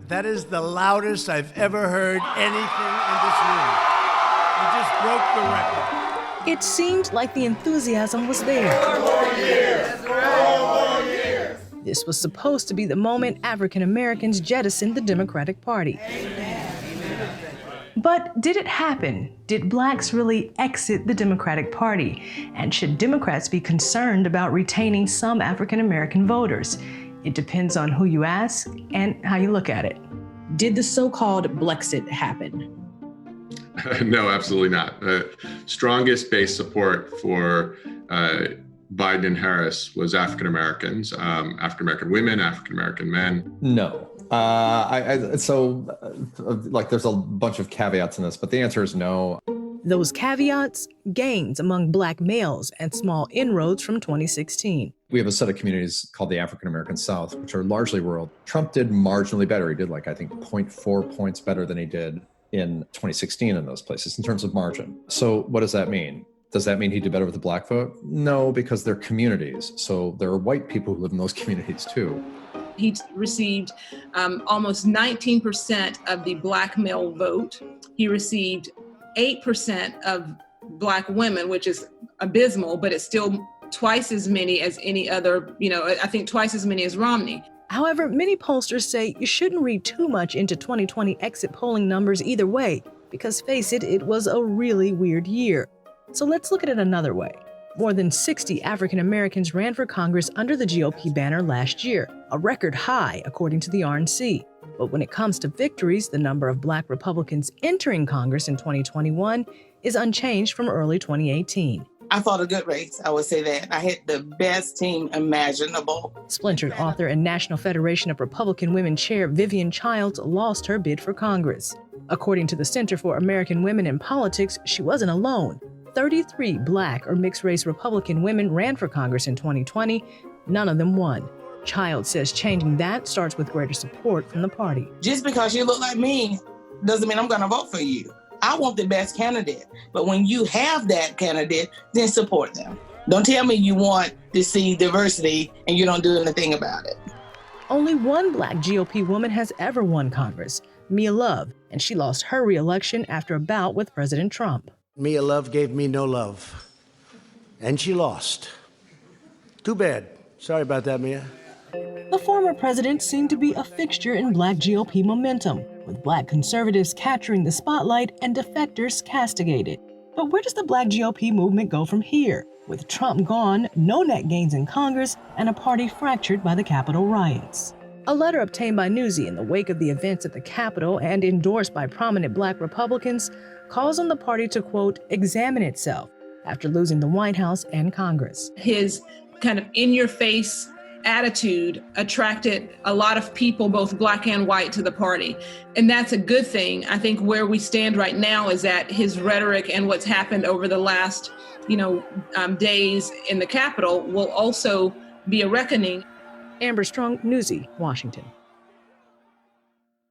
That is the loudest I've ever heard anything in this room. You just broke the record. It seemed like the enthusiasm was there. 4 more years! 4 more years! This was supposed to be the moment African Americans jettisoned the Democratic Party. But did it happen? Did blacks really exit the Democratic Party? And should Democrats be concerned about retaining some African American voters? It depends on who you ask and how you look at it. Did the so-called Blexit happen? No, absolutely not. Strongest base support for Biden and Harris was African Americans, African American women, African American men. No. There's a bunch of caveats in this, but the answer is no. Those caveats, gains among black males and small inroads from 2016. We have a set of communities called the African American South, which are largely rural. Trump did marginally better. He did 0.4 points better than he did in 2016 in those places in terms of margin. So what does that mean? Does that mean he did better with the black vote? No, because they're communities. So there are white people who live in those communities too. He received almost 19% of the black male vote. He received 8% of black women, which is abysmal, but it's still twice as many as any other, I think twice as many as Romney. However, many pollsters say you shouldn't read too much into 2020 exit polling numbers either way, because face it, it was a really weird year. So let's look at it another way. More than 60 African Americans ran for Congress under the GOP banner last year, a record high according to the RNC. But when it comes to victories, the number of black Republicans entering Congress in 2021 is unchanged from early 2018. I fought a good race, I would say that. I had the best team imaginable. Splintered author and National Federation of Republican Women Chair Vivian Childs lost her bid for Congress. According to the Center for American Women in Politics, she wasn't alone. 33 black or mixed-race Republican women ran for Congress in 2020. None of them won. Childs says changing that starts with greater support from the party. Just because you look like me doesn't mean I'm going to vote for you. I want the best candidate. But when you have that candidate, then support them. Don't tell me you want to see diversity and you don't do anything about it. Only one black GOP woman has ever won Congress, Mia Love, and she lost her re-election after a bout with President Trump. Mia Love gave me no love, and she lost. Too bad. Sorry about that, Mia. The former president seemed to be a fixture in black GOP momentum, with black conservatives capturing the spotlight and defectors castigated. But where does the black GOP movement go from here? With Trump gone, no net gains in Congress, and a party fractured by the Capitol riots. A letter obtained by Newsy in the wake of the events at the Capitol and endorsed by prominent black Republicans calls on the party to, quote, examine itself after losing the White House and Congress. His kind of in-your-face attitude attracted a lot of people, both black and white, to the party. And that's a good thing. I think where we stand right now is that his rhetoric and what's happened over the last, days in the Capitol will also be a reckoning. Amber Strong, Newsy, Washington.